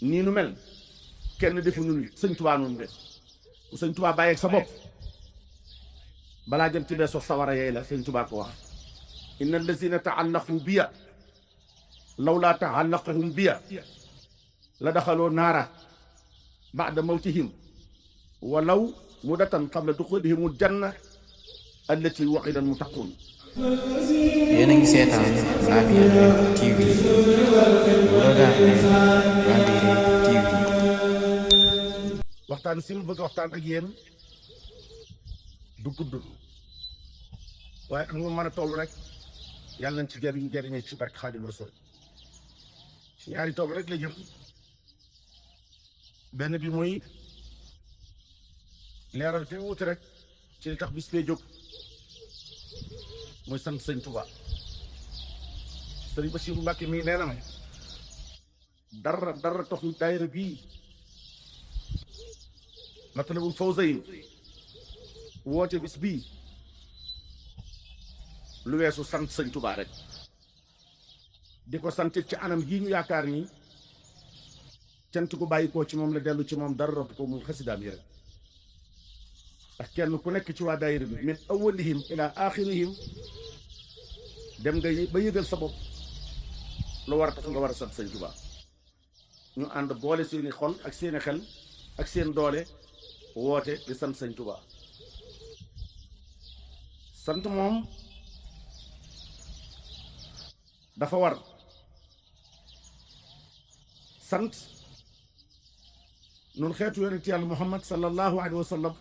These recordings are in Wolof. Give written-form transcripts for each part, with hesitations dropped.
nii nu mel kenn defu nu sëñ Tuubaa noonu def bu sëñ Tuubaa bàyyeeg sa bopp balaa jëm ci beesoo sawara yey la sëñ Tuubaa ko wax inna allazina taallaqu biya lawlaa taallaqahum biya la daxaloo naara baada mawtihim walaw mudatan qabla duxulihimul janna allati waqida almuttaqun. yéen a ngi seetaan Labyrinth TV. Vous regardez Labyrinth TV. waxtaan si mu bëgg a waxtaan ak yéen du gudd waaye am nga mën a toll rek yàlla nañ ci jëriñee ci barke Xaadimu Rasuul ci ñaari toll rek la jëm. benn bi mooy leeral te wuute rek ci li tax bis bee jóg mooy sant sëñ Tuubaa. sëriñ Basiiru Mbàkke mii nee na ma dara taxul daayira bii Matlabul Fawzayni woote bis bii lu weesu sant sëñ Tuubaa rek di ko sant ci anam gii ñu yaakaar ni cant ko bàyyi koo ci moom la dellu ci moom dara ropp ko mu xasidaam yi rek ndax kenn ku nekk ci waa daayira bi min awwalihim ila axirihim dem nga ba yëgal sa bopp lu war a tax nga war a sant sëñ Tuubaa ñu ànd boole seeni xol ak seeni xel ak seen doole woote di sant sëñ Tuubaa. sant moom dafa war sant nun xeetu yonent yàlla Muhammad sallallahu alayhi wa sallam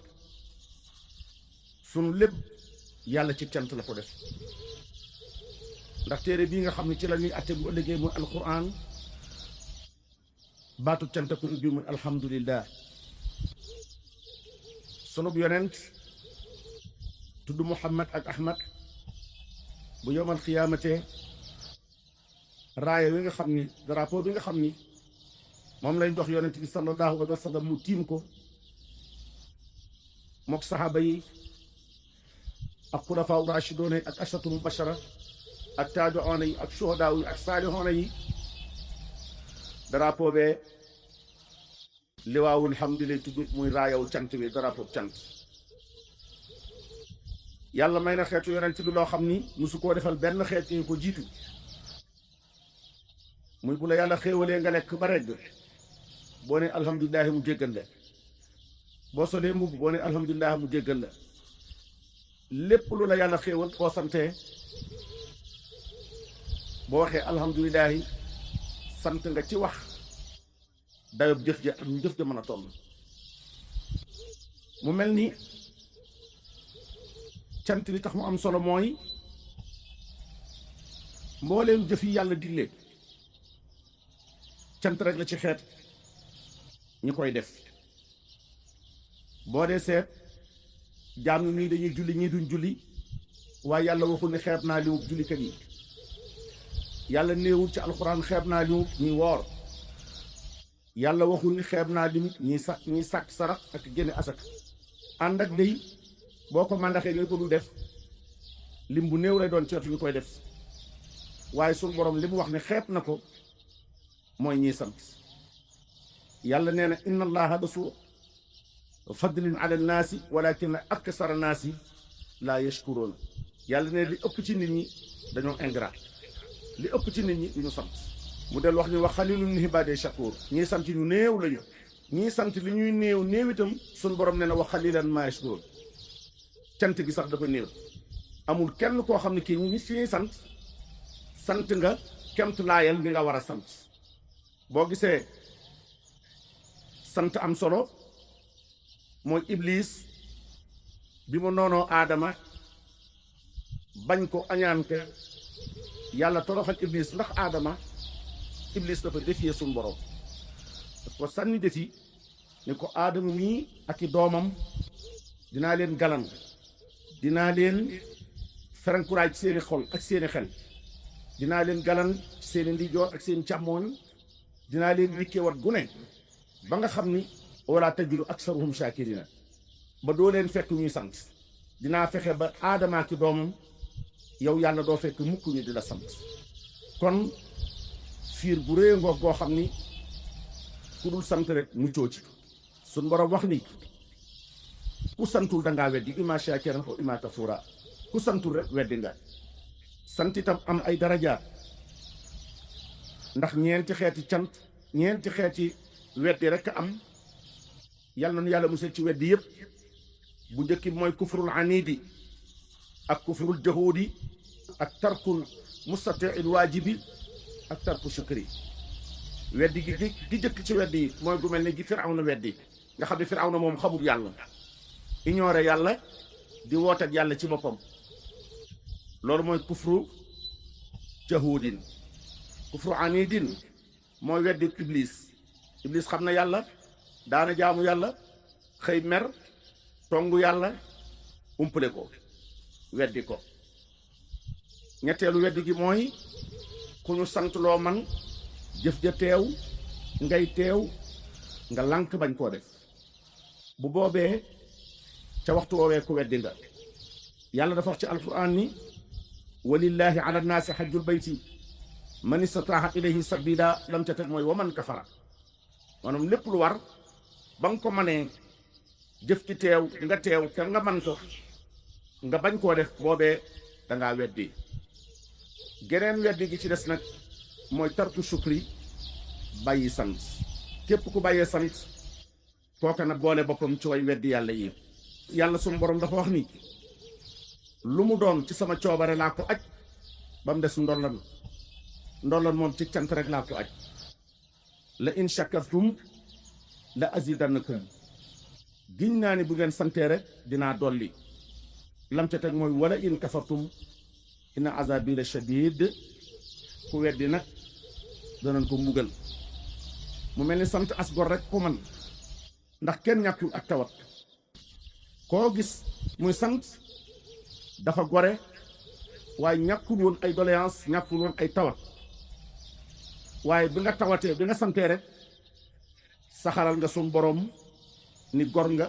sunu lépp yàlla ci cant la ko def ndax téere bii nga xam ne ci la ñuy atte bu ëllëgee muy alquran baatu cant ko bi muy alhamdulillah. sunub yonent tudd Muhammad ak Ahmad bu yowmal xiyaamate raaya wi nga xam ni drapeau bi nga xam ni moom lañ jox yonent bi sallallahu alayhi wa sallam mu tiim ko mook saxaaba yi ak xulafaa raashidoona yi ak ashatu mubashara ak taabi'oona yi ak shuhadaa yi ak saalihoona yi drapeau bee liwaawul hamdi lay tudd muy raayawu cant bi drapeau cant. yàlla may na xeetu yonent bi loo xam ni musu koo defal benn xeet yi ko jiitu muy bu la yàlla xéewalee nga lekk ba regg boo ne alhamdulilahi mu jéggal la boo solee mbubb boo ne alhamdulilahi mu jéggal la lépp lu la yàlla xéewal boo santee boo waxee alhamdulilahi sant nga ci wax dayob jëf ja am jëf ja mën a toll. mu mel ni cant li tax mu am solo mooy mbooleem jëf yi yàlla digle cant rek la ci xeet ñi koy def. boo dee seet jaam ñi dañuy julli ñii duñ julli waaye yàlla waxul ni xeeb naa liwub jullikat yi. yàlla néewul ci alxuraan xeeb naa liwub ñuy woor. yàlla waxul ni xeeb naa limit ñi sàkk sarax ak génne asak ànd ak day boo ko màndaxee ñu ko du def lim bu néew lay doon ci wetu ñu koy def waaye suñu borom li mu wax ne xeeb na ko mooy ñiy sant. yàlla nee na inna allaha dasu fadlin ala naasi walakin aksara naasi laa yashkuroon. yàlla ne li ëpp ci nit ñi dañoo ingrat li ëpp ci nit ñi duñu sant. mu del wax ni wax xalilun min ibaadi shakuur ñii sant ñu néew lañu ñii sant li ñuy néew itam suñu borom nee na wax xalilan maa yashkuroon. cant gi sax dafa néew amul kenn koo xam ne kii ñi si ñuy sant nga kemt laayal li nga war a sant. boo gisee sant am solo mooy iblis bi mu noonoo aadama bañ ko añaan ko yàlla toroxal iblis ndax aadama iblis dafa défier suñu borom daf ko sànni defi ni ko aadama mii ak i doomam dinaa leen galan dinaa leen ferenkuraay ci seeni xol ak seeni xel dinaa leen galan seeni ndijoor ak seeni càmmooñ dinaa leen wikkee wat gu ne ba nga xam ni wala tajidu aksaruhum shakirina ba doo leen fekk ñuy sant. dinaa fexe ba aadamaa ki doomam yow yàlla doo fekk mukk ñu di la sant. kon fiir bu rëy ngoog goo xam ni ku dul sant rek muccoo ci suñ borom wax ni ku santul da ngaa weddi imma shakiran wa imma kafura ku santul rek weddi nga sant itam am ay darajaat ndax ñeenti xeeti cant ñeenti xeeti weddi rek am yàlla na nu yàlla musal ci weddi yëpp bu njëkk bi mooy kufrul anidi ak kufrul jahudi ak tarkul mustatiil waajibi ak tarku shukri weddi gi jëkk ci weddi yi mooy gu mel ne gi Firawna weddi nga xam ne Firawna moom xamul yàlla ignoré yàlla di wooteeg yàlla ci boppam loolu mooy kufru jahudin kufru anidin mooy weddi iblis xam na yàlla daana jaamu yàlla xëy mer tongu yàlla umpale ko weddi ko ñetteelu weddi gi mooy ku ñu sant loo man jëf ja teew ngay teew nga lànk bañ koo def bu boobee ca waxtu woowee ku weddi nga yàlla dafa wax ci alquran ni walillahi ala nnaasi xajjul bayti man istataaha ilayhi sabila lam ca teg mooy wa man kafara maanaam lépp lu war ba nga ko manee jëf ci teew nga teew te nga man ko nga bañ koo def boobee dangaa weddi geneen weddi gi ci des nag mooy tarku shukri bàyyi sant képp ku bàyyee sant kooka nag boole boppam ci way weddi yàlla yi yàlla sunu borom dafa wax ni lu mu doon ci sama coobare laa ko aj ba mu des ndollan moom ci cant rek laa ko aj la in shakartum la azidannakum giñ naa ni bu ngeen santee rek dinaa dolli lam ca teg mooy wala in kafartum inna azabi la shadid ku weddi nag danañ ko mbugal mu mel ni sant as gor rek ko man ndax kenn ñàkkul ak tawat koo gis muy sant dafa gore waaye ñàkkul woon ay doléance ñàkkul woon ay tawat waaye bi nga tawatee bi nga santee rek saxaral nga sun borom ni gor nga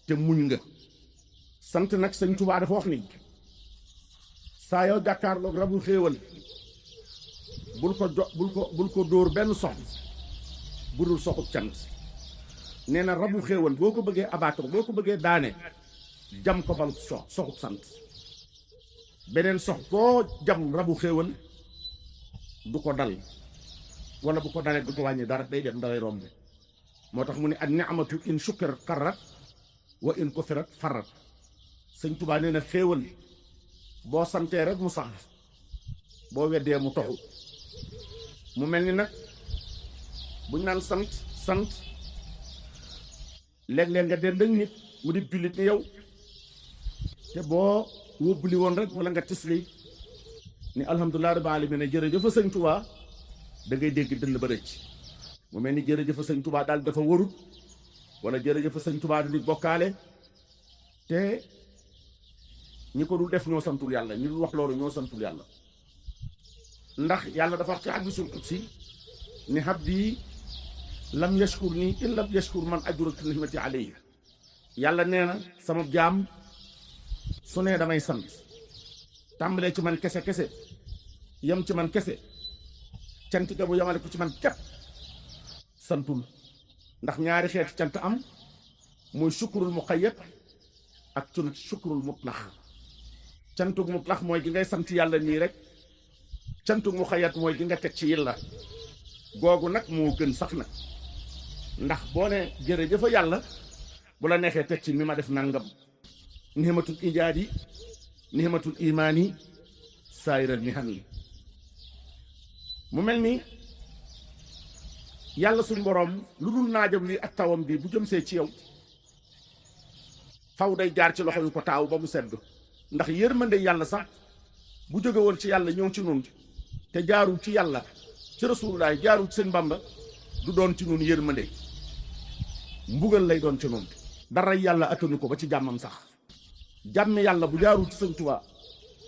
te muñ nga sant nag sëñ Tuubaa dafa wax ni saa yoo jàkkaarloog rabu xéewal bul ko dóor benn sox bu dul soxub cant nee na rabu xéewal boo ko bëggee abattre boo ko bëggee daane jam ko bal soxub sant beneen sox boo jam rabu xéewal du ko dal wala bu ko dalee du ko wàññi dara day dem dalay romb moo tax mu ne an ni'matu in shukkirat qarrat wa in kufirat farrat sëñ Tuubaa nee na xéewal boo santee rek mu sax boo weddee mu toxu mu mel ni nag buñ naan sant léeg-léeg nga dend ak nit mu di jullit ni yow te boo wóbbuli woon rek wala nga tisli ni alhamdulilah rabbil alamin jërëjëf sëñ Tuubaa da ngay dégg dënn ba rëcc mu mel ni jërëjëf sëñ Tuubaa daal dafa warut wala jërëjëf sëñ Tuubaa di bokkaale te ñi ko dul def ñoo santul yàlla ñi dul wax loolu ñoo santul yàlla ndax yàlla dafa wax ci hadiisul qudsi ni abdi lam yashkur nii illa yashkur man ajrat nihmati alayhi yàlla nee na sama jaam su nee damay sant tàmbalee ci man kese yem ci man kese cant ga bu yamale ko ci man képp santul ndax ñaari xeeti cant am muy shukrul muqayyad ak shukrul mutlax cantug mutlax mooy gi ngay sant yàlla nii rek cantug muqayyad mooy gi nga teg ci yàlla googu nag moo gën sax nag ndax boo ne jërëjëf yàlla bu la neexee teg ci mi ma def nangam ni'matul ijaadi ni'matul imaani saayiral mihan yi mu mel ni yàlla suñ boroom lu dul naajam lii ak tawam bi bu jëm see ci yow faw day jaar ci loxo yu ko taaw ba mu sedd ndax yërmande yàlla sax bu jóge woon ci yàlla ñëw ci nun te jaarul ci yàlla ci rasulullah jaarul ci seen Bamba du doon ci nun yërmande mbugal lay doon ci nun dara yàlla attanu ko ba ci jàmmam sax jàmmi yàlla bu jaarul ci sëñ Tuubaa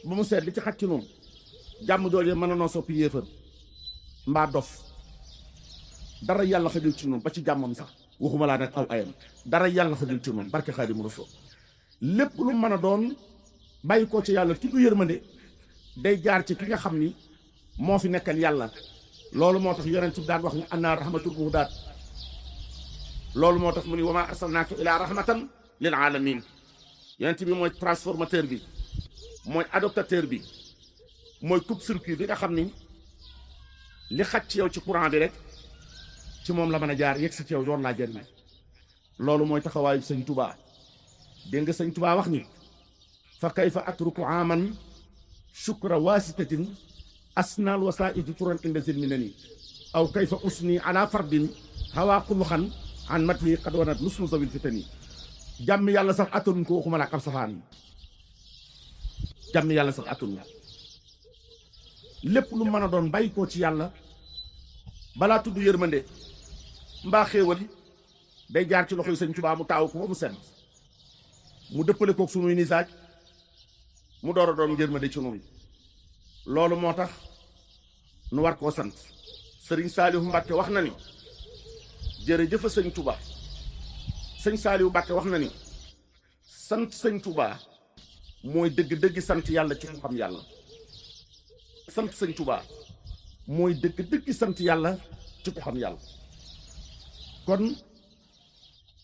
ba mu seet li ci xaj ci nun jàmm jooje mën na noo soppi yéefar mbaa dof dara yàlla xajul ci nun ba ci jàmmam sax waxuma laa nag aw ayam dara yàlla xajul ci nun barke Xaadimu Rasuul lépp lu mën a doon bàyyi ko ci yàlla tudd yërmande day jaar ci ki nga xam ni moo fi nekkal yàlla loolu moo tax yonent bi daan wax ni ana rahmatul muhdaat loolu moo tax mu ni wa maa arsalnaaka ilaa rahmatan lil alamin yonent bi mooy transformateur bi mooy adoptateur bi mooy coupe-circuit bi nga xam ni li xaj ci yow ci courant bi rek ci moom la mën a jaar yegg si ci yow doon laa jëriñ loolu mooy taxawaayu sëñ Touba dégg nga sëñ Touba wax ni fa kayfa atruku aman shukra wasitatin asnal wasaiti turan inda zilminani aw kayfa usni ala fardin hawa xuluxan an matli qad wanat lusnu zawil fitani jàmm yàlla sax attanun ko waxuma laa xam safaan yi jàmm yàlla sax attun la lépp lu mën a doon bàyyi koo ci yàlla balaa tudd yërmande mbaa xéewal day jaar ci loxoy sëñ Touba mu taaw ko ba mu sedd mu dëppale kook sunuy nisaaj mu door a doon yërmande ci noonu loolu moo tax nu war koo sant sëriñ Saalihu Mbàkke wax na ni jërëjëf sëñ Touba sëñ Saalihu Mbàkke wax na ni sant sëñ Touba mooy dëgg-dëgg sant yàlla ci mu xam yàlla sant sëñ Touba mooy dëgg-dëgg sant yàlla ci ku xam yàlla kon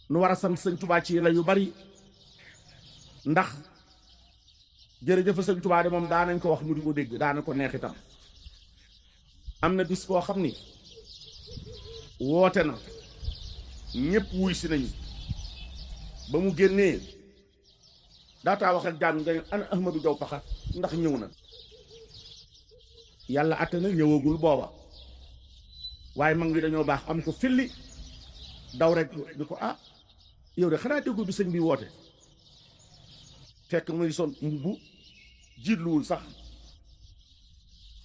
nu war a sant sëñ Touba ci la yu bari ndax jërëjëf sëñ Touba de moom daanañ ko wax mu di ko dégg daana ko neex itam am na bis boo xam ni woote na ñëpp wuy si nañu ba mu génnee daataa wax ak jaan nga ana Ahmadou Diaw Pakha ndax ñëw na yàlla atte na ñëwagul booba waaye mag ngi dañoo baax am ko filli daw rek di ko yow de xanaa déggu bi sëñ bi woote fekk muy sol bu jiitluwul sax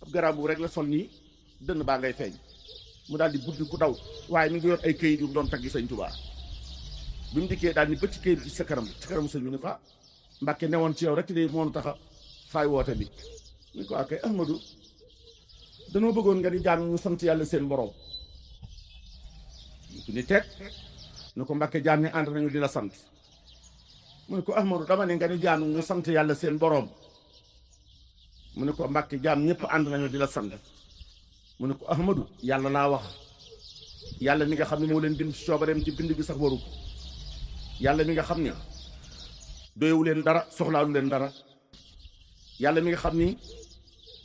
ab garab bu rek la sol nii dënn baa ngay feeñ mu daal di buddi ku daw waaye mi ngi yor ay këyit yu doon taggi sëñ Touba bi mu dikkee daal ni bëcc këyit ci sa kanam ci kanam sëñ bi ne fa Mbàkke newoon ci yow rek de moonu taxa faay woote bi ñu ko akay Ahmadou danoo bëggoon nga di jàng ñu sant yàlla seen borom ni teg ni ko Mbàkke jaam ñi ànd nañu di la sant mu ne ko Ahmadou dama ne nga di jàng ñu sant yàlla seen borom mu ne ko Mbàkke jaam ñëpp ànd nañu di la sant mu ne ko Ahmadou yàlla laa wax yàlla mi nga xam ne moo leen bind ci coobareem ci bind bi sax waru ko yàlla mi nga xam ne doyewu leen dara soxlaalu leen dara yàlla mi nga xam ni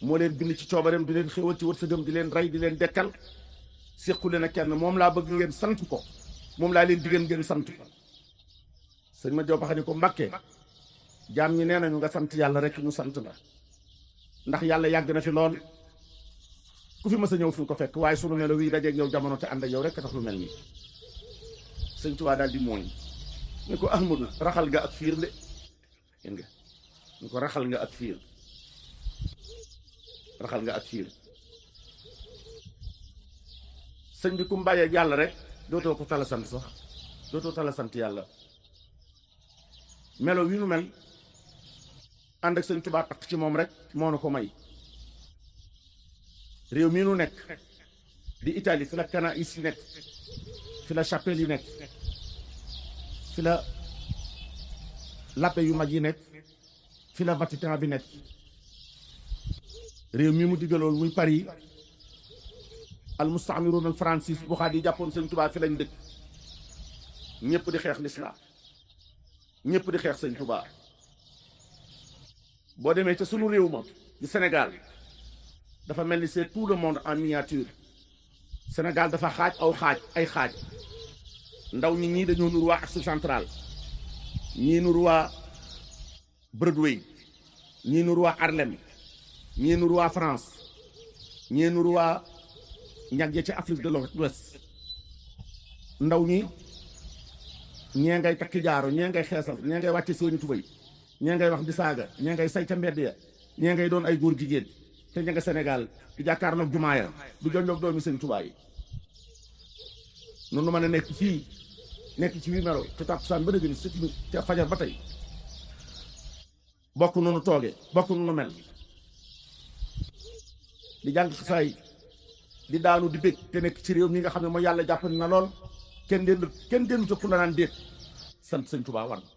moo leen bind ci coobareem di leen xéwal ci wërsëgam di leen rey di leen dekkal séqu leen ak kenn moom laa bëgg ngeen sant ko moom laa leen diggéen ngeen sant ko sëñ ma Diaw Pakha ni ko Mbàkke jaam ñi nee nañu nga sant yàlla rek ñu sant la ndax yàlla yàgg na fi lool ku fi mës a ñëw fi ko fekk waaye sunu melo wii dajeeg yow jamono te ànd ak yow rek tax lu mel nii sëñ Tuubaa daal di mooñ ni ko Ahmadou raxal nga ak fiir de yéen nga ni ko raxal nga ak fiir raxal nga ak fiir sëñ bi ku mu bàyyeeg yàlla rek dootoo ko tala sant sax dootoo tala sant yàlla melo wi nu mel ànd ak sëñ Tuubaa takk ci moom rek moo nu ko may réew mii nu nekk di Italie fi la Canaïs yi nekk fi la chapelle yi nekk fi la lappe yu mag yi nekk fi la Vatican bi nekk réew mi mu diggalool muy Paris al mustamiroon al Francis bu xaat yi jàppoon sëñ Touba fi lañ dëkk ñëpp di xeex l'islam ñëpp di xeex sëñ Touba boo demee ca sunu réew ma di Sénégal dafa mel ni c'est tout le monde en miniature Sénégal dafa xaaj aw xaaj ay xaaj ndaw ñi ñii dañoo nur waa Axe Centrale ñii nur waa Broadway ñii nur waa Harlem ñii nur waa France ñii nur waa ñag ya ci Afrique de l'Ouest ndaw ñi ñee ngay takki jaaro ñee ngay xeesal ñee ngay wàcce seeni tubay ñee ngay wax di saaga ñee ngay say ca mbedd ya ñee ngay doon ay góor jigéen te ña nga Sénégal di jàkkaarloog jumaaya du jonjoog doomi seen Tuubaa yi noonu mën a nekk fii nekk ci wi melo te tàkkusaan ba dëgg ni sëti te fajar ba tey bokk noonu tooge bokk noonu mel di jàng xasaay di daanu di bég te nekk ci réew mi nga xam ne mooy yàlla jàpp na lool kenn déndu tëpp la naan déet sant sëñ Tuubaa war na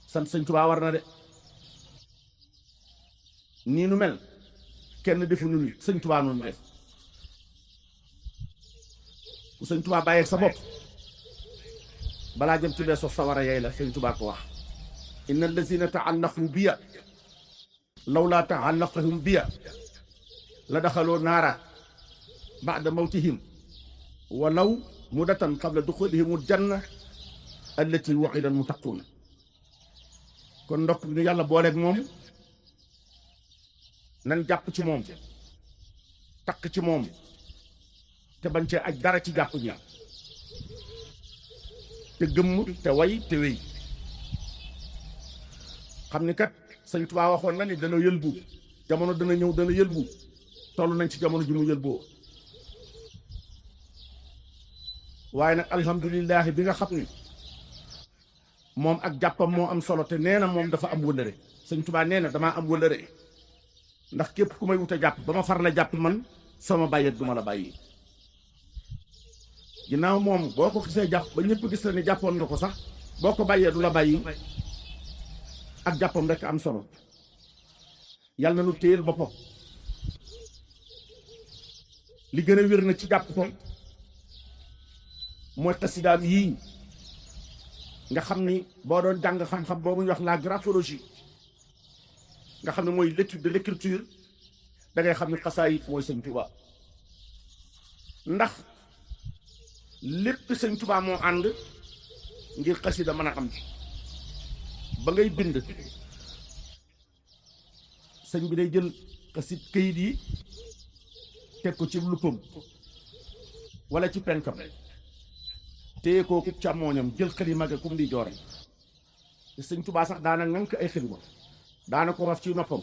sant sëñ Tuubaa war na de nii nu mel kenn defu nu ni sëñ Tuubaa noonu def ku sëñ Tuubaa bàyyeeg sa bopp balaa jëm ci bee sof sawara yey la Sëñ Tuubaa ko wax inna allazina taallaqu biya lawlaa taallaqahum biya la daxaloo naara ba'da mawtihim walaw mudatan qabla duxulihimul janna allati wa'ida al-muttaquun kon ndokk bi ñu yàlla booleeg moom nan jàpp ci moom takk ci moom te bañ cee aj dara ci jàpp ña te gëmm te way te wéy xam ni kat Sëñ Tuubaa waxoon na ni dana yëlbu jamono dana ñëw dana yëlbu toll nañ ci jamono ji mu yëlboo waaye nag alhamdulillahi bi nga xam ni moom ak jàppam moo am solo te nee na moom dafa am wëllëre Sëñ Tuubaa nee na damaa am wëllëre ndax képp ku may wut a jàpp ba ma far la jàpp man sama bàyyet du ma la bàyyi ginnaaw moom boo ko gisee jàpp ba ñëpp gis la ni jàppoon nga ko sax boo ko bàyyee du la bàyyi ak jàppam rek am solo yàlla na nu téyel boppam li gën a wér na ci jàpp ko mooy xasidaam yii nga xam ni boo doon jàng xam-xam boobu ñuy wax la graphologie nga xam ne mooy l'étude de l'écriture da ngay xam ni xasaayit mooy Sëñ Tuubaa ndax lépp Sëñ Tuubaa moo ànd ngir xasida mën a am ba ngay bind sëñ bi day jël xasid këyit yi teg ko ci luppam wala ci penkam téye kooku càmmooñam jël xalima ga kum di joore te Sëñ Tuubaa sax daana ŋànk ay xalima daana ko raf ci noppam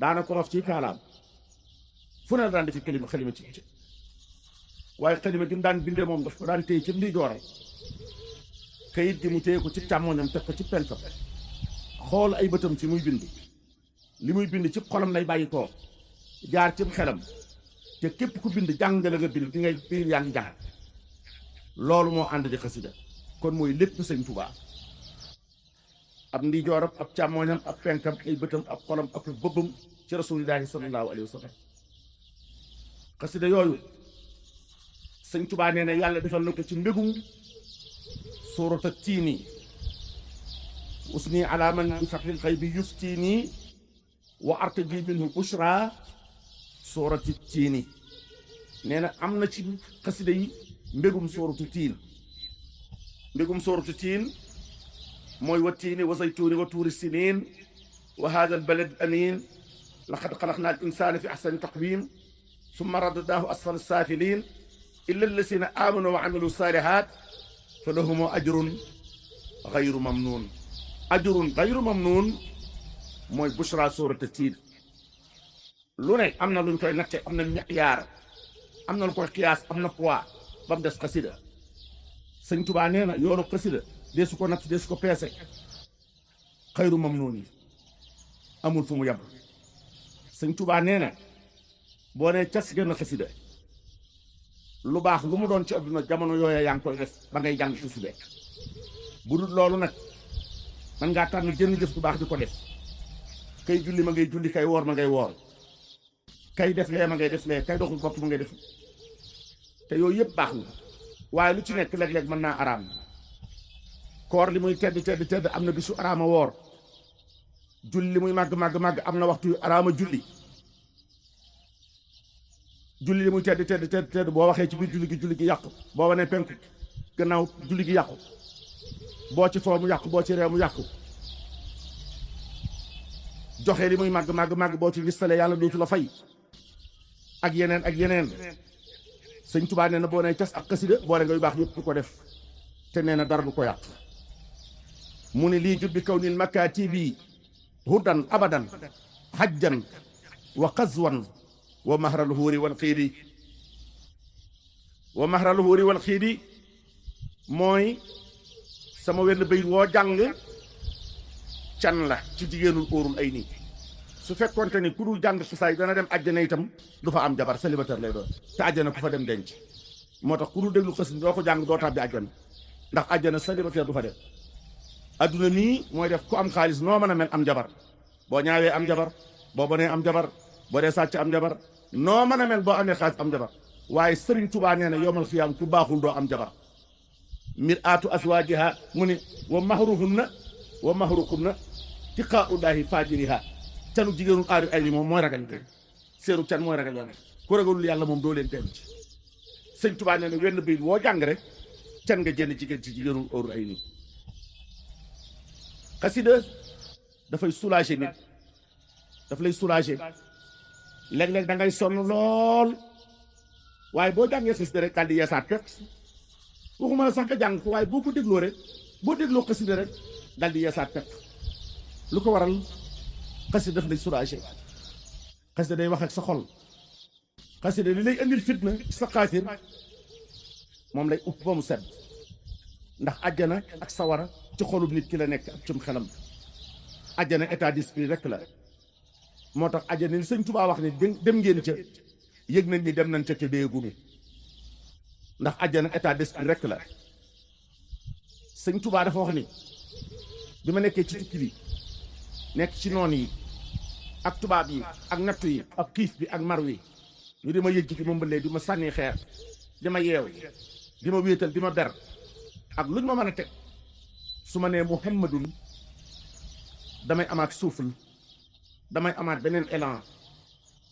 daana ko raf ci kaalaam fu ne daan defi xalima ci waaye xalima gi mu daan bindee moom daf ko daan téye ci ndi joore kayit gi mu téye ko ci càmmooñam teg ko ci penkam xool ay bëtam ci muy bind li muy bind ci xolam lay bàyyi koo jaar ci xelam te képp ku bind jàngale nga bind di ngay biir yaa ngi jàng loolu moo ànd di xasida kon mooy lépp Sëñ Tuubaa ab ndijooram ab càmmooñam ab penkam ay bëtam ab xolam ak bëbbam ci rasulillahi sallallahu alayhi wa sallam xasida yooyu Sëñ Tuubaa nee na yàlla defal na ko ci mbégum suurata tiini usni ala man bi faxril xay bi yuftini wa artaji minhu bushra suurati tiini nee na am na ci xasida yi mbégum suuratu tiin mbégum suuratu tiin mooy wa tiini wa zaytuuni wa tuuri siniin wa haada albalad amin laqad xalaqna al insana fi ahsani taqwim summa radadnaahu asfala saafiliin illa allazina amanu wa amilu salihat fa lahumu ajrun gayru mamnuun ajrun gayru mamnuun mooy bushra suuratu tiin lu ne am na luñ koy natte am na miyaar am na lu koy xiyaas am na poids ba mu des xasida Sëñ Tuubaa nee na yoonu xasida dee su ko natt dee su ko peese xayru mamnuun yi amul fu mu yem Sëñ Tuubaa nee na boo nee cas gën xasida lu baax lu mu doon ci adduna jamono yooya yaa ngi koy def ba ngay jàng xasida bu dul loolu nag man ngaa tànn jënn jëf bu baax di ko def kay julli ma ngay julli kay woor ma ngay woor kay def lee ma ngay def lee kay doxul bopp ma ngay def te yooyu yëpp baax na waaye lu ci nekk léeg-léeg mën naa araam koor li muy tedd am na bisu araama woor julli li muy màgg am na waxtu yu araama julli li muy tedd boo waxee ci biir julli gi yàqu boo wanee penku gannaaw julli gi yàqu boo ci foo mu yàqu boo ci réew mu yàqu joxe li muy màgg boo ci listale yàlla dootu la fay ak yeneen Sëñ Tuubaa nee na boo nee cas ak xasida boole nga yu baax yëpp du ko def te nee na dara du ko yàq mu ne lii jut bi kaw nil makaatibi hudan abadan hajjan wa qazwan wa mahral huuri wal xiidi mooy sama wenn bayit woo jàng can la ci jigéenul óorul ay nii su fekkoonte ni ku dul jàng xisaay dana dem àjjana itam du fa am jabar célibataire lay doon te àjjana ku fa dem denc moo tax ku dul déglu xës doo ko jàng doo tàbbi àjjana ndax àjjana célibataire du fa dem adduna nii mooy def ku am xaalis noo mën a mel am jabar boo ñaawee am jabar boo bonee am jabar boo dee sàcc am jabar noo mën a mel boo amee xaalis am jabar waaye Sëriñ Tuubaa nee na yowmal xiyaam ku baaxul doo am jabar mir'atu aswajiha mu ne wa mahruhunna tiqaa'ullahi fajiriha canu jigéenu aari ay ni moom mooy ragal te seenu can mooy ragal yàlla ku ragalul yàlla moom doo leen teem ci sëñ Tuubaa nee na wenn bi woo jàng rek can nga jënd jigéen ci jigéenu aari ay ni xasida dafay soulager nit daf lay soulager léeg-léeg da ngay sonn lool waaye boo jàngee xasida rek daal di yeesaat pet waxuma la sax nga jàng ko waaye boo ko dégloo rek boo dégloo xasida rek daal di yeesaat pet lu ko waral xasida daf lay soulager xasida day wax ak sa xol xasida li lay indil fitna ci sa xaatir moom lay upp ba mu sedd ndax àjjana ak sawara ci xolub nit ki la nekk ak cim xelam àjjana état d'esprit rek la moo tax àjjana ni sëñ Tuubaa wax ne dem ngeen ca yëg nañ ni dem nañ ca déegunu ndax àjjana état d'esprit rek la sëñ Tuubaa dafa wax ni bi ma nekkee ci tukki bi nekk ci noon yi ak tubaab yi ak nattu yi ak xiif bi ak mar wi ñu di ma yëj ci ma mbëlee di ma sànni xeer di ma yeew di ma wéetal di ma ber ak luñ ma mën a teg su ma nee muhammadun damay amaat souffle damay amaat beneen élan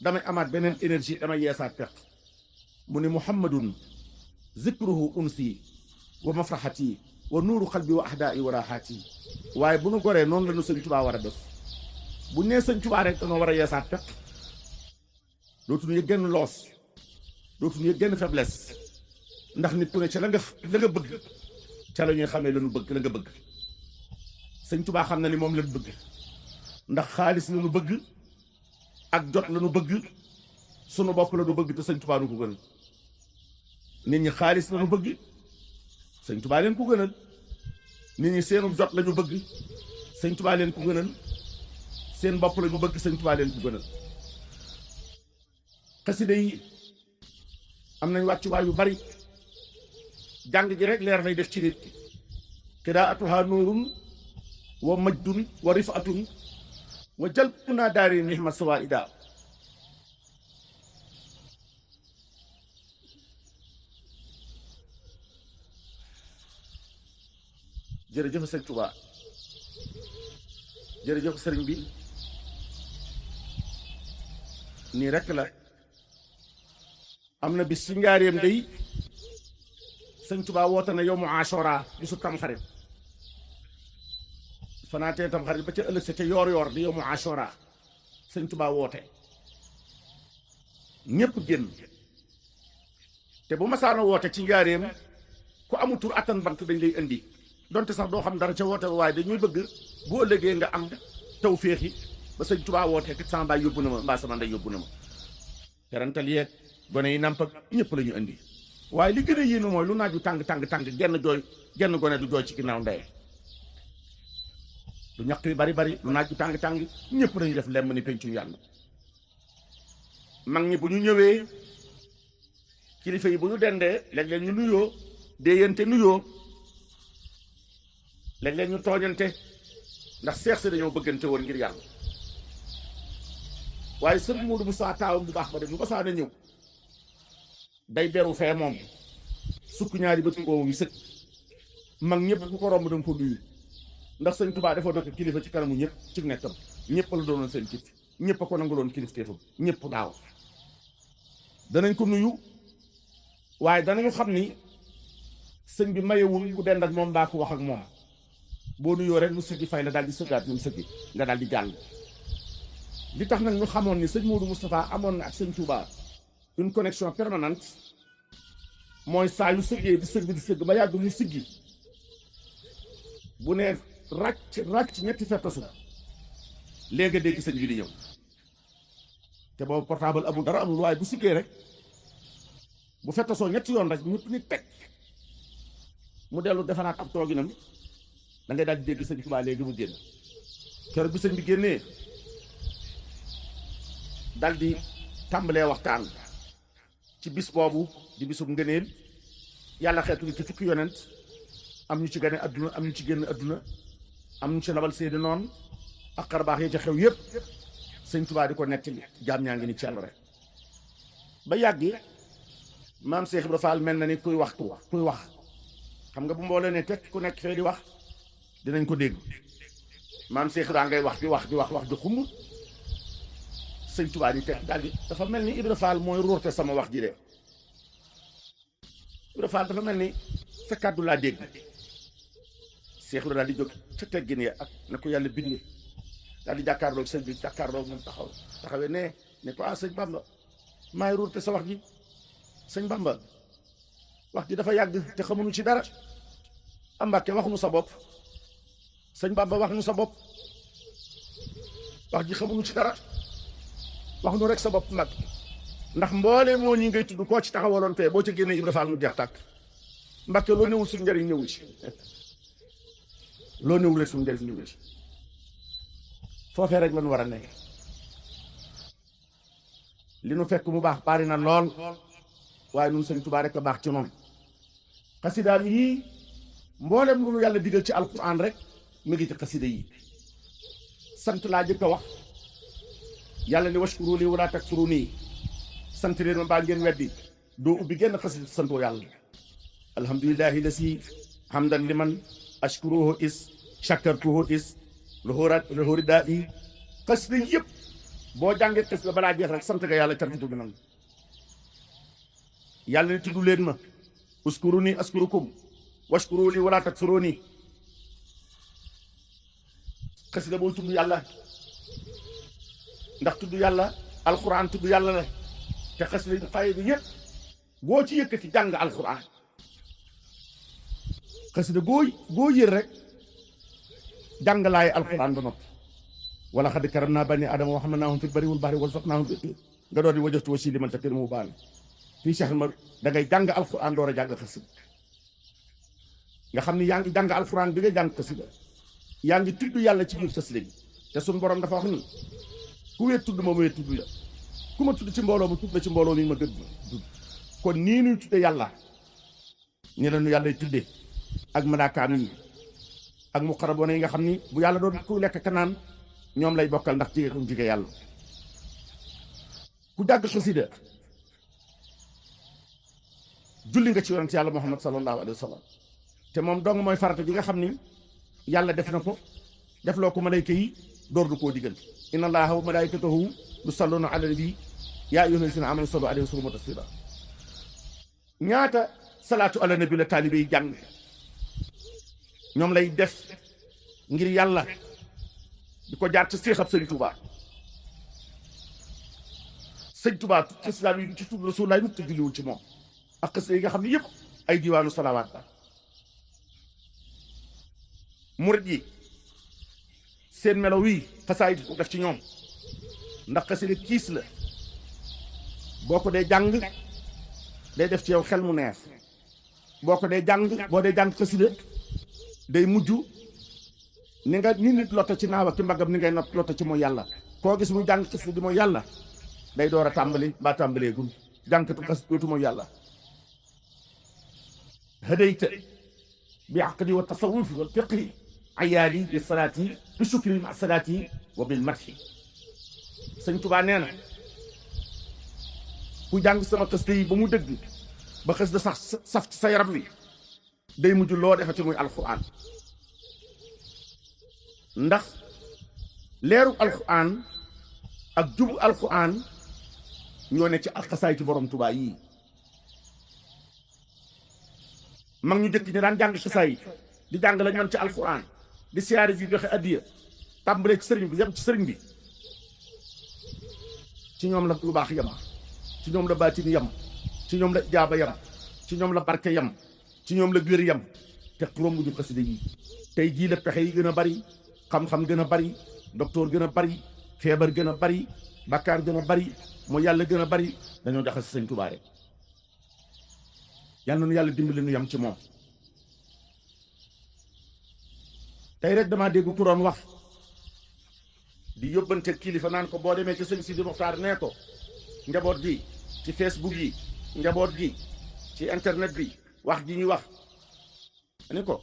damay amaat beneen énergie damay yeesaat peq mu ni muhammadun zikruhu unsi wa mafraxati wa nuuru xalbi wa ahdaai wa raaxaati waaye bu nu goree noonu la nu sëñ Tuubaa war a def bu nee sëñ Tuubaa rek danoo war a yeesaat peq dootuñu yëg genn loos dootuñu yëg genn faiblesse ndax nit ku ne ca la nga bëgg ca la ñuy xamee la nu bëgg la nga bëgg sëñ Tuubaa xam na ni moom la nu bëgg ndax xaalis la nu bëgg ak jot la nu bëgg sunu bopp la nu bëgg te sëñ Tuubaa nu ko gënal nit ñi xaalis la nu bëgg sëñ Tuubaa leen ko gënal nit ñi seenu jot la ñu bëgg sëñ Tuubaa leen ko gënal seen bopp la ñu bëgg sëñ Tuubaa leen ko gënal xasida yi am nañ wàccuwaay yu bari jàng ji rek leer lay def ci nit qiraatuha nuurun wa majdun wa rifatun wa jalbuna daari nihma sawaida jërëjëf sëñ Tuubaa jërëjëf sëriñ bi nii rek la am na bis ci njaareem day sëñ Tuubaa woote na yow mu Ashura bisu tamxarit fanaatee tamxarit ba ca ëllëg sa ca yoor di yow mu Ashura sëñ Tuubaa woote ñépp génn te bu masaana woote ci njaareem ku amul tur attan bant dañ lay indi donte sax doo xam dara ca woote waaye dañuy bëgg bu ëllëgee nga am taw féexi ba sëñ Tuubaa woote te sama baay yóbbu na ma mbaa sama ndey yóbbu na ma terantal yeeg gone yi nàmp ak ñëpp la ñu indi waaye li gën a yéeme mooy lu naaju tàng genn gone du jooy ci ginnaaw ndey lu ñaq yu bari lu naaju tàng ñëpp lañu def lemm ni pencu yàlla mag ñi bu ñu ñëwee kilifa yi bu ñu dendee léeg-léeg ñu nuyoo déeyante nuyoo léeg-léeg ñu tooñante ndax seex si dañoo bëggante woon ngir yàlla waaye sëñ Moodu Musaa taawam bu baax ba def bu masaa na ñëw day beru fee moom sukk ñaari bët ngoomu yi sëkk mag ñëpp ku ko romb danga ko nuyu ndax sëñ Tuubaa dafa doon kilifa ci kanamu ñëpp ci nekkam ñëpp la doonoon seen kif ñëpp a ko nangu doon kilifteefam ñëpp daaw danañ ko nuyu waaye danañu xam ni sëñ bi mayewul ku dend ak moom mbaa ku wax ak moom boo nuyoo rek mu sëggi fay la daal di sëggaat ñoom sëggi nga daal di jàll li tax nag ñu xamoon ni sëñ Moodu Moustapha amoon na ak sëñ Touba une connexion permanente mooy saa yu sëggee di sëgg ba yàgg mu siggi bu ne ràcc ñetti fettasu léegi dégg sëñ bi di ñëw te boobu portable amul dara amul waaye bu siggee rek bu fettasoo ñetti yoon rek ñëpp ni teg mu dellu defaraat ab tooginam da ngay daal di dégg sëñ Touba léegi mu génn keroog bi sëñ bi génnee dal di tàmbalee waxtaan ci bis boobu di bisub ngëneel yàlla xeetu ci fukki yonent am ñu ci gane adduna am ñu ci génn adduna am ñu ci labal seeni noonu ak xarbaax yi ca xew yépp sëñ Tuubaa di ko nettali jaam ñaa ngi ni ci yàlla rek ba yàgg maam Cheikh Ibra Fall mel na ni kuy wax xam nga bu mboolee ne tekk ku nekk fee di wax dinañ ko dégg maam Cheikh daa ngay wax di wax di xumb sëñ Tuubaa yi tekk daal di dafa mel ni Ibra Fall mooy ruurte sama wax ji de Ibra Fall dafa mel ni sa kàddu laa dégg Cheikh daal di jóg ca teggin ya ak na ko yàlla bindee daal di jàkkaarloog sëñ bi jàkkaarloog moom taxawee ne ko sëñ Bamba maay ruurte sa wax ji sëñ Bamba wax ji dafa yàgg te xamuñu ci dara am Mbàkke wax nu sa bopp sëñ Bamba wax nu sa bopp wax ji xamuñu ci dara wax nu rek sa bopp Mbàkke ndax mboole moo ñi ngay tudd koo ci taxawaloon fee boo ci génnee Ibra Fall mu jeex tàkk Mbàkke loo newul suñu njëriñ ñëwu ci loo newul rek suñu njëriñ ñëwu ci foofee rek lañu war a nekk li nu fekk mu baax bari na lool waaye nun sëñ Tuubaa rek a baax ci noonu xasidaam yii mboolem lu nu yàlla digal ci alquran rek mi ngi ci xasida yi sant laa jëkk a wax yàlla ni washkuru li wala takfuruni sant leen ma baa ngeen weddi doo ubbi genn xasida santoo yàlla alhamdulillahi lasi hamdan liman ashkuruhu is shakartuhu is loxóori daa yi xasida yëpp boo jàngee xasida balaa jeex rek sant nga yàlla carkitu bi nan yàlla ni tudd leen ma uskuruni askurukum washkuru li wala takfuruni xasida booy tudd yàlla ndax tudd yàlla alquran tudd yàlla la te xasida fay bi yëpp boo ci yëkkati jàng alquran xasida boo yër rek jàng laay alquran ba noppi wala xad karamnaa banii aadama wa hamalnaahum fil barri wal bahri wa razaqnaahum nga doon di wajjahtu wajhiya liman takrimu baal fii Cheikh ma da ngay jàng alquran door a jàng xasida nga xam ni yaa ngi jàng alquran bi nga jàng xasida yaa ngi tudd yàlla ci biir xasida gi te suñu borom dafa wax ni ku wee tudd ma wee tudd la ku ma tudd ci mbooloo ma tudd la ci mbooloo mi ma gën ma tudd kon nii nuy tudde yàlla ni la nu yàlla tuddee ak malaakaam yi ak muqarraboon yi nga xam ni bu yàlla doon ku lekk kanaan ñoom lay bokkal ndax jige yàlla ku jàng xasida julli nga ci yonent yàlla Muhammad sallallahu alayhi wa sallam te moom dong mooy farata bi nga xam ni yàlla def na ko def loo ko malayka yi door du koo digal inna allaha wa malaikatahu yusalluna ala nabi yaa ayyuha allazina amanu sallu alayhi wa sallimu taslima ñaata salaatu ala nabi la taalibe yi jàng ñoom lay def ngir yàlla di ko jaar ci seexab sëñ Tuubaa sëñ Tuubaa islaam yi ci tudd Rasulullah yi te julliwul ci moom ak xasida yi nga xam ne yëpp ay diwaanu salawaat la murit yi seen melo wii xasaay di ko def ci ñoom ndax xasida kiis la boo ko dee jàng day def ci yow xel mu neex boo ko dee jàng boo dee jàng xasida day mujj ni nit lotta ci naaw ak ci mbagam ni ngay lotta ci mooy yàlla koo gis muy jàng xasida di mooy yàlla day door a tàmbali ba tàmbaleegul jàngkatu xasida dootu mooy yàlla hadayta bi aqli wa tasawufi wal fiqhi ayaali bi salaati bi shukri ma salaati wa bil madhi sëñ Tuubaa nee na ku jàng sama xasida yi ba mu dëgg ba xasida sax saf ci sa yaram wi day mujj loo defati muy alquran ndax leeru alquran ak jubu alquran ñoo ne ci alxasaay ci borom Tuubaa yii mag ñu jëkk ñi daan jàng xasaay di jàng lañ man ci alquran di siyaare bi joxe addiya tàmbalee ci sëriñ bi yem ci sëriñ bi ci ñoom la lu baax yem ci ñoom la baatin yem ci ñoom la ijaaba yem ci ñoom la barke yem ci ñoom la wér yem te romb ñu xasida yi tey jii la pexe yi gën a bari xam-xam gën a bari docteur gën a bari feebar gën a bari bakkaar gën a bari mooy yàlla gën a bari dañoo jaxase sëñ Tuubaa rek yàlla nu yàlla dimbali nu yem ci moom tey rek damaa dégg ku doon wax di yóbbante kilifa naan ko boo demee ci sëñ Sidi Muxtaar nee ko njaboot gi ci Facebook yi njaboot gi ci internet bi wax ji ñuy wax ni ko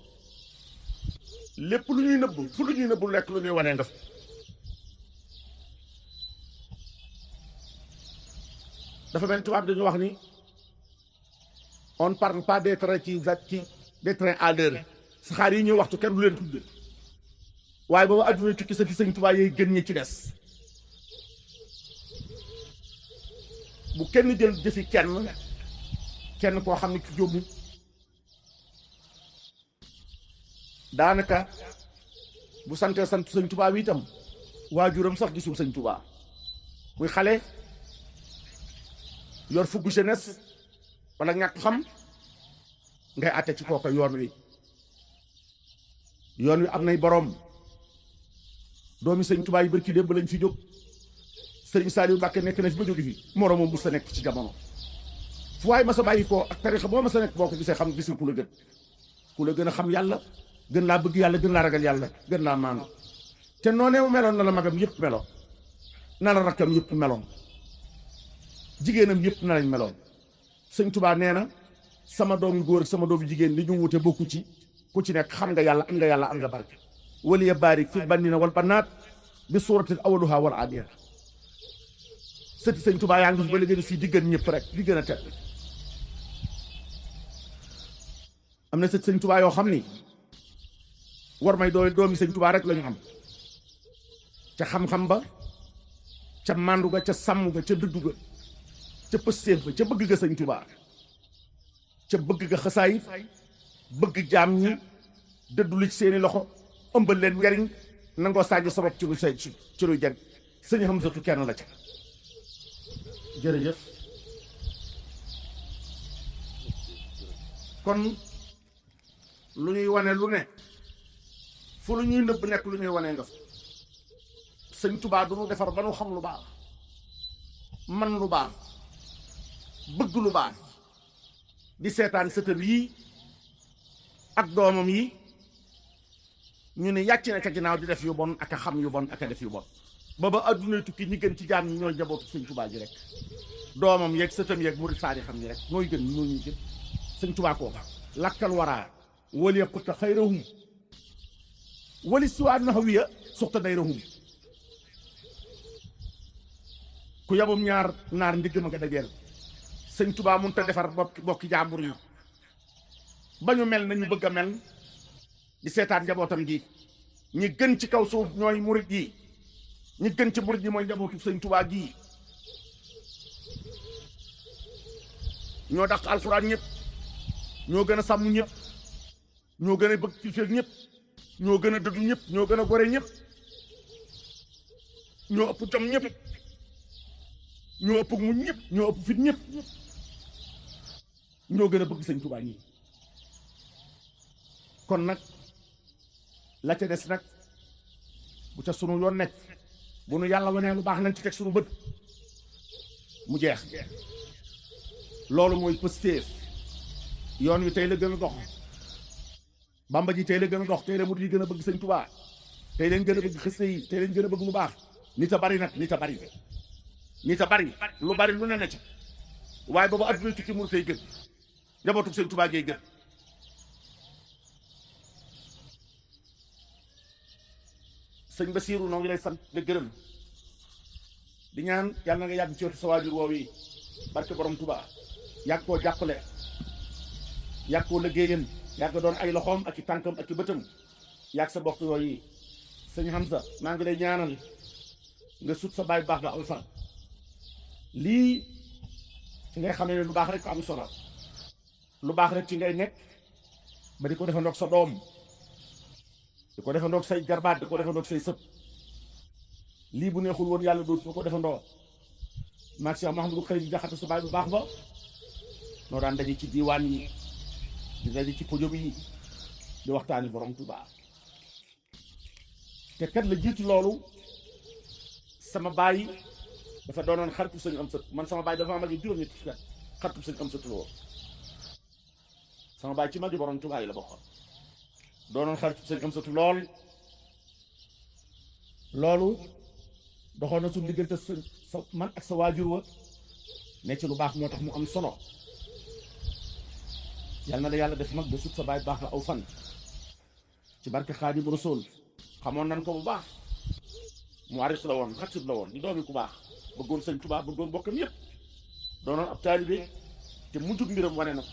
lépp lu ñuy nëbbu fu lu ñuy nëbbu lekk lu ñuy wanee nga dafa mel tubaab dañu wax ni on parle pas des traits des trains à l'heure saxaar yi ñuy waxtu kenn du leen tudd waaye boobu adduna tukki sa fi sëñ Tuubaa yooyu gën ñi ci des bu kenn jël jëfi kenn koo xam ne ki jóobu daanaka bu santee sant sëñ Tuubaa bi itam waajuram sax gisul sëñ Tuubaa muy xale yor fuggu jeunesse wala ñàkk xam ngay àtte ci kooka yoon wi am nay boroom doomi sëñ Tuubaa yi barki démb lañ fi jóg sëriñ Saliou Mbàkke nekk na fi ba jóge fi moroomam bu sa nekk ci jamono fu waay ma sa bàyyi ko ak tarixa boo ma sa nekk boo ko gisee xam gisul ku la gën a xam yàlla gën laa bëgg yàlla gën laa ragal yàlla gën laa maanu te noonee mu meloon na la magam yëpp meloon na la rakkam yëpp meloon jigéenam yëpp na lañ meloon sëñ Tuubaa nee na sama doomu góor ak sama doomu jigéen li ñu wute bokku ci ku ci nekk xam nga yàlla am nga barke waliya baarik fi bannina wal bannaat bi suuratil awaluha wal aaniya sëti sëñ Tuubaa yaa ngi fi ba léegi fii di gën ñëpp rek di gën a tedd am na sëti sëñ Tuubaa yoo xam ni war may doomi sëñ Tuubaa rek la ñu am ca xam-xam ba ca màndu ga ca sàmm ga ca dëddu ga ca pëstéef ba ca bëgg ga sëñ Tuubaa ca bëgg ga xasaayit bëgg jaam ñi dëddu li ci seeni loxo ëmbal leen njariñ nangoo saaji sabab ci lu say ci lu jag sëñ Hamsatu kenn la ca jërëjëf kon lu ñuy wane lu ne fu lu ñuy nëbb nekk lu ñuy wane nga fa sëñ Tuubaa du nu defar ba nu xam lu baax man lu baax bëgg lu baax di seetaan sëtëm yii ak doomam yi ñu ne yàcc na ca ginnaaw di def yu bon ak a xam yu bon ak a def yu bon booba adduna tukki ñi gën ci jaam ñi ñooy jabootu sëñ Tuubaa ji rek doomam yeeg sëtëm yeeg murid saadi xam ñi rek ñooy gën ñoo ñuy gën sëñ Tuubaa koo lakkal waraa wali xutta xayrahum wali siwaa naxawiya suxta dayrahum ku yabum naar ndigg ma nga dajeel sëñ Tuubaa mun ta defar bokki jàmbur yi ba ñu mel nañu bëgg a mel di seetaan njabootam gi ñi gën ci kaw suuf ñooy murid yi ñi gën ci murid yi mooy njabootu sëñ Tuubaa gi ñoo dàq alxuraan ñëpp ñoo gën a sàmm ñëpp ñoo gën a bëgg ci feeg ñëpp ñoo gën a dëddu ñëpp ñoo gën a gore ñëpp ñoo ëpp jom ñëpp ñoo ëpp mu ñëpp ñoo ëpp fit ñëpp ñoo gën a bëgg sëñ Tuubaa ñi kon nag la ca des nag bu ca sunu yoon nekk bu nu yàlla wanee lu baax nañ ci teg sunu bët mu jeex loolu mooy pëstéef yoon wi tey la gën a dox bamba ji tey la gën a dox tey la murid yi gën a bëgg sëñ Tuubaa tey leen gën a bëgg xiste yi tey leen gën a bëgg mu baax nit a bari nag nit a bari lu bari lu ne na ca waaye boobu adduna tukki mu tey gën njabootu sëñ Tuubaa gee gën sëñ Basiiru noo ngi lay sant de gërëm di ñaan yàlla na nga yàgg ci wetu sa waajur woowu yi barke borom Tuubaa yàgg koo jàppale yàgg koo liggéeyam yàgg doon ay loxoom ak i tànkam ak i bëtam yàgg sa bokk yooyu sëñ Hamza maa ngi lay ñaanal nga sut sa baay baax ba aw fan lii ci ngay xam ne lu baax rek ko am solo lu baax rek ci ngay nekk ba di ko defandoog sa doom di ko defandoog say jarbaat di ko defandoog say sët lii bu neexul woon yàlla dootu ko defandoo maag Cheikh Mouhamadou Khayri Jaxate sa baay bu baax ba noo daan daje ci diiwaan yi di daje ci podium yi di waxtaani borom Tuubaa te kat la jiitu loolu sama baay dafa doonoon xaritu sëñ Amsatu man sama baay dafa magi juróom-ñetti fukki at xaritu sëñ Amsatu la woon sama baay ci magi borom Tuubaa yi la bokkoon doonoon xaritu sëñ Amsatu loolu doxoon na suñu diggante sa man ak sa waajur wa ne ci lu baax moo tax mu am solo yal na la yàlla def mag ba sut sa baay baax la aw fan ci barke Xaadimu Rasuul xamoon nan ko bu baax mu aris la woon xarit la woon di doomi ku baax bëggoon sëñ Tuubaa bëggoon bokkam yëpp doonoon ab taalibe te mujjug mbiram wane na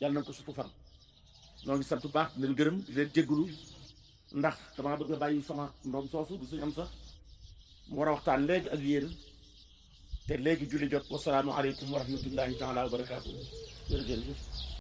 yàlla nañ ko sutu fan ñoo ngi sant bu baax di leen gërëm di leen jéggulu ndax damaa bëgg a bàyyi sama ndoom soosu du suñu am sax mu war a waxtaan léegi ak yéen te léegi julli jot wasalaamu aleykum wa rahmatullahi taala wa barakaatu jërëjëf